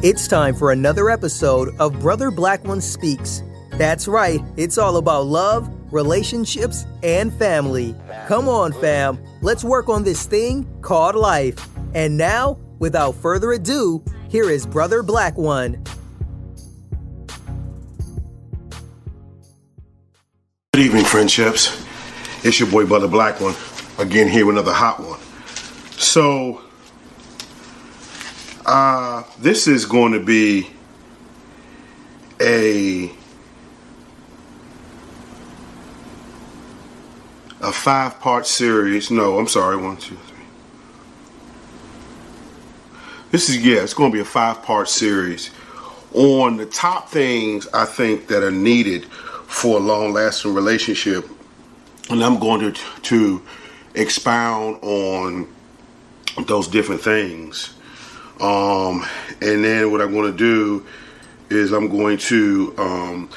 It's time for another episode of Brother Black One Speaks. That's right, it's all about love, relationships, and family. Come on, fam, let's work on this thing called life. And now, without further ado, here is Brother Black One. Good evening, friendships. It's your boy, Brother Black One, again here with another hot one. So, this is going to be a 5-part series. No, I'm sorry, 1, 2, 3. It's going to be a 5-part series on the top things I think that are needed for a long-lasting relationship, and I'm going to expound on those different things. And then what I'm going to do is I'm going to,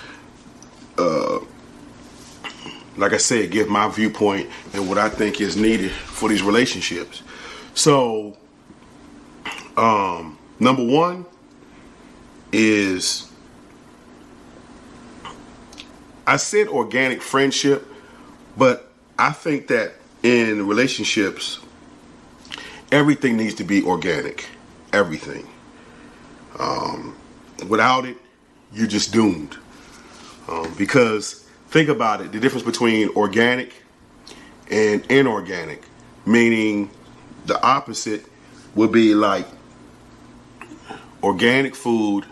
like I said, give my viewpoint and what I think is needed for these relationships. So, number one is, I said organic friendship, but I think that in relationships, everything needs to be organic. Everything. Without it, you're just doomed. Because think about it, the difference between organic and inorganic, meaning the opposite would be like organic food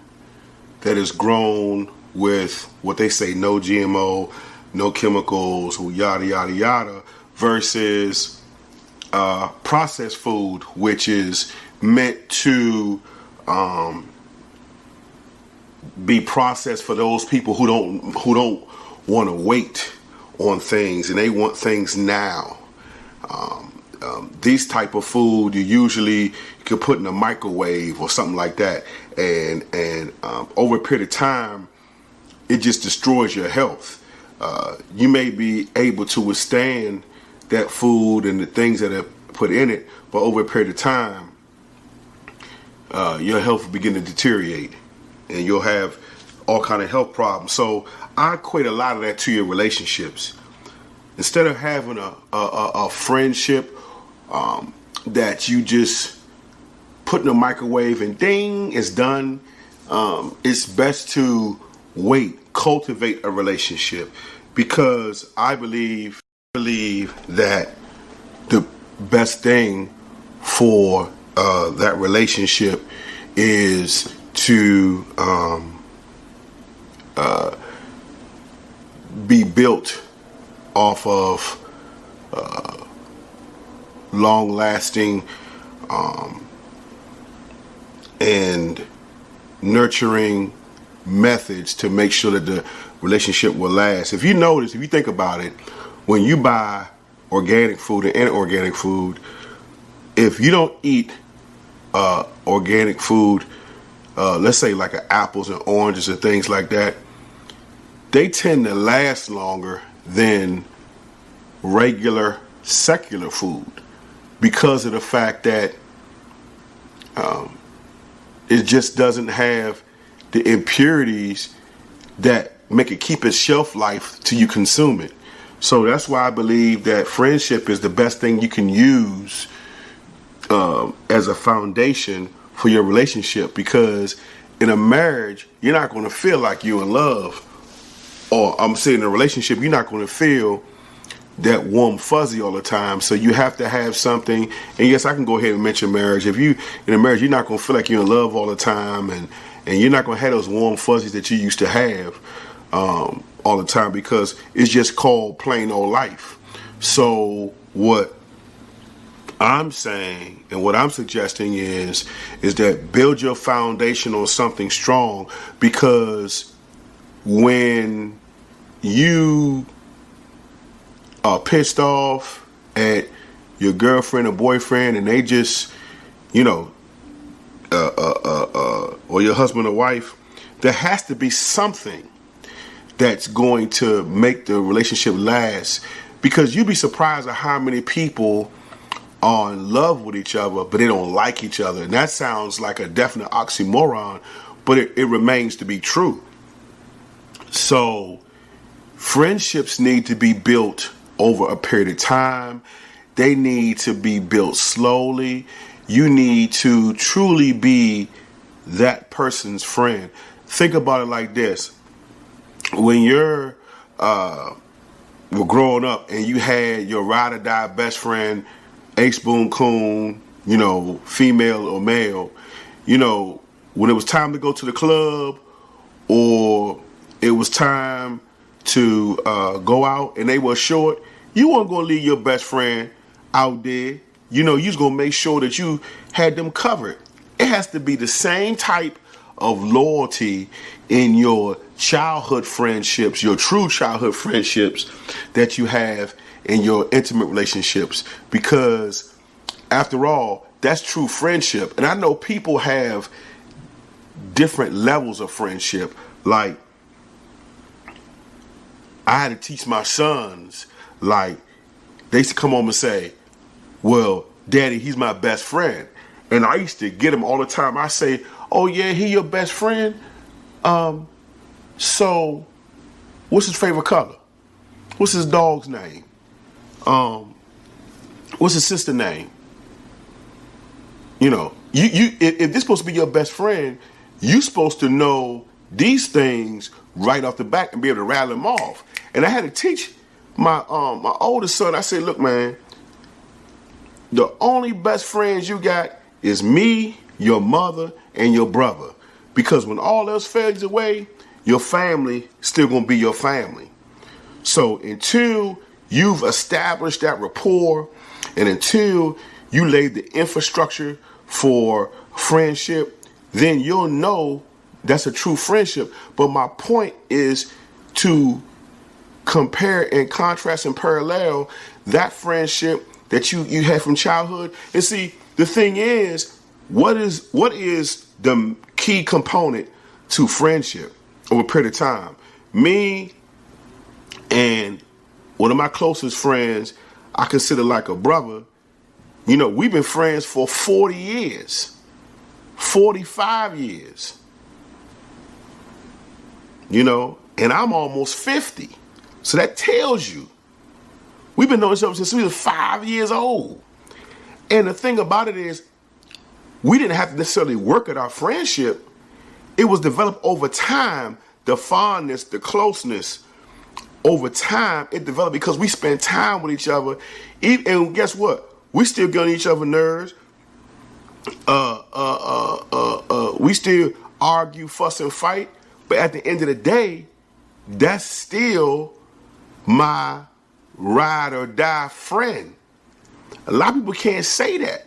that is grown with what they say no GMO, no chemicals, yada yada yada, versus processed food, which is meant to be processed for those people who don't want to wait on things and they want things now. These type of food you could put in a microwave or something like that, and over a period of time, it just destroys your health. You may be able to withstand that food and the things that are put in it, but over a period of time, your health will begin to deteriorate and you'll have all kind of health problems. So I equate a lot of that to your relationships. Instead of having a friendship that you just put in a microwave and ding, it's done, it's best to cultivate a relationship, because I believe that the best thing for that relationship is to be built off of long-lasting and nurturing methods to make sure that the relationship will last. If you think about it, when you buy organic food and inorganic food, if you don't eat organic food, let's say like apples and oranges and things like that, they tend to last longer than regular secular food, because of the fact that it just doesn't have the impurities that make it keep its shelf life till you consume it. So that's why I believe that friendship is the best thing you can use as a foundation for your relationship, because in a marriage, you're not going to feel like you're in love, or I'm saying in a relationship, you're not going to feel that warm fuzzy all the time. So you have to have something. And yes, I can go ahead and mention marriage. If you in a marriage, you're not going to feel like you're in love all the time, and you're not going to have those warm fuzzies that you used to have all the time, because it's just called plain old life. So what I'm saying and what I'm suggesting is that build your foundation on something strong, because when you are pissed off at your girlfriend or boyfriend and they just, or your husband or wife, there has to be something that's going to make the relationship last, because you'd be surprised at how many people are in love with each other, but they don't like each other. And that sounds like a definite oxymoron, but it remains to be true. So friendships need to be built over a period of time. They need to be built slowly. You need to truly be that person's friend. Think about it like this. When you're growing up and you had your ride or die best friend, Ace Boon Coon, female or male, when it was time to go to the club or it was time to go out and they were short, you weren't going to leave your best friend out there. You was going to make sure that you had them covered. It has to be the same type of loyalty in your childhood friendships, your true childhood friendships, that you have in your intimate relationships, because after all, that's true friendship. And I know people have different levels of friendship. Like, I had to teach my sons, like, they used to come home and say, well, Daddy, he's my best friend. And I used to get him all the time. I say, oh yeah, he your best friend? So what's his favorite color? What's his dog's name? What's his sister's name? If this supposed to be your best friend, you supposed to know these things right off the bat and be able to rattle them off. And I had to teach my oldest son. I said, look, man, the only best friends you got is me, your mother, and your brother. Because when all else fades away, your family still gonna be your family. So until you've established that rapport and until you laid the infrastructure for friendship, then you'll know that's a true friendship. But my point is to compare and contrast and parallel that friendship that you had from childhood. And see, the thing is, what is the key component to friendship over a period of time? Me and one of my closest friends, I consider like a brother. We've been friends for 40 years, 45 years, and I'm almost 50. So that tells you we've been knowing each other since we were 5 years old. And the thing about it is, we didn't have to necessarily work at our friendship. It was developed over time. The fondness, the closeness, over time, it developed because we spent time with each other. And guess what? We still get on each other's nerves. We still argue, fuss, and fight. But at the end of the day, that's still my ride or die friend. A lot of people can't say that.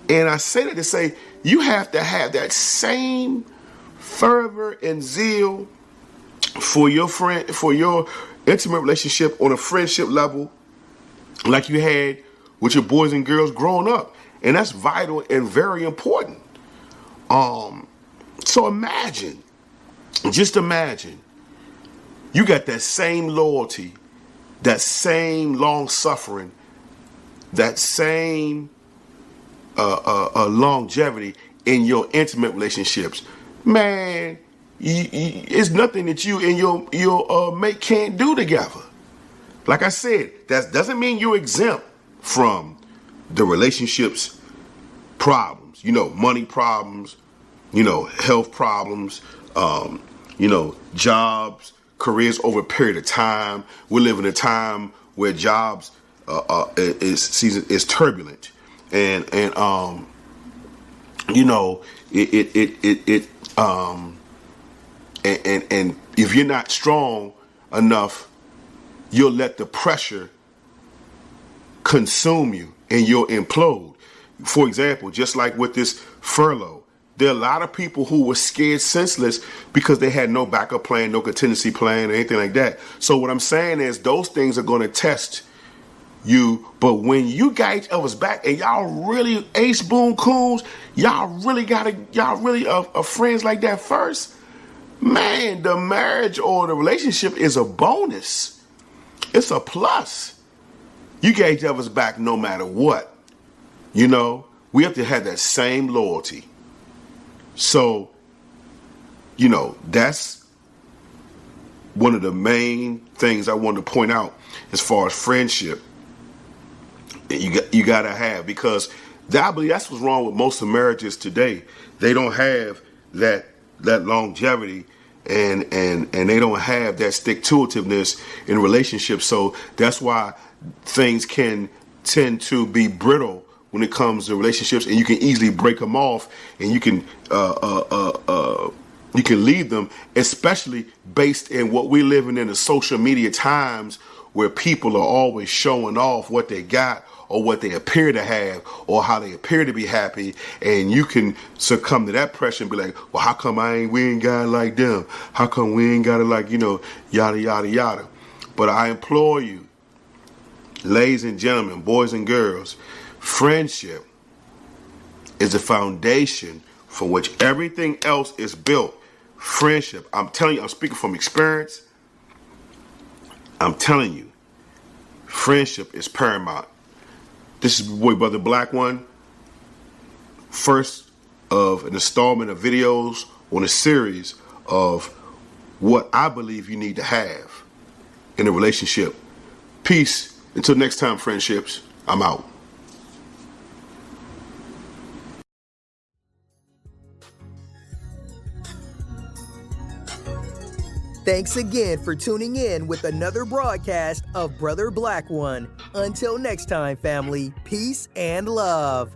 And I say that to say, you have to have that same fervor and zeal for your friend, for your intimate relationship on a friendship level, like you had with your boys and girls growing up. And that's vital and very important. So just imagine, you got that same loyalty, that same long suffering, that same longevity in your intimate relationships. Man, it's nothing that you and your mate can't do together. Like I said, that doesn't mean you're exempt from the relationships problems, money problems, health problems, jobs, careers over a period of time. We live in a time where jobs is turbulent, and if you're not strong enough, you'll let the pressure consume you and you'll implode. For example, just like with this furlough, there are a lot of people who were scared senseless because they had no backup plan, no contingency plan, or anything like that. So what I'm saying is those things are going to test you. But when you got each other's back and y'all really Ace Boon Coons, y'all really are friends like that first, man, the marriage or the relationship is a bonus. It's a plus. You got each other's back no matter what. You know, we have to have that same loyalty. So, you know, that's one of the main things I wanted to point out as far as friendship. You got to have, because I believe that's what's wrong with most of marriages today. They don't have that longevity, and they don't have that stick-to-itiveness in relationships. So that's why things can tend to be brittle when it comes to relationships, and you can easily break them off, and you can leave them, especially based in what we're living in the social media times, where people are always showing off what they got or what they appear to have or how they appear to be happy, and you can succumb to that pressure and be like, well, how come we ain't got it like them? How come we ain't got it like, yada, yada, yada. But I implore you, ladies and gentlemen, boys and girls, friendship is the foundation from which everything else is built. Friendship, I'm telling you, I'm speaking from experience. I'm telling you, friendship is paramount. This is boy, Brother Black One. First of an installment of videos on a series of what I believe you need to have in a relationship. Peace. Until next time, friendships. I'm out. Thanks again for tuning in with another broadcast of Brother Black One. Until next time, family, peace and love.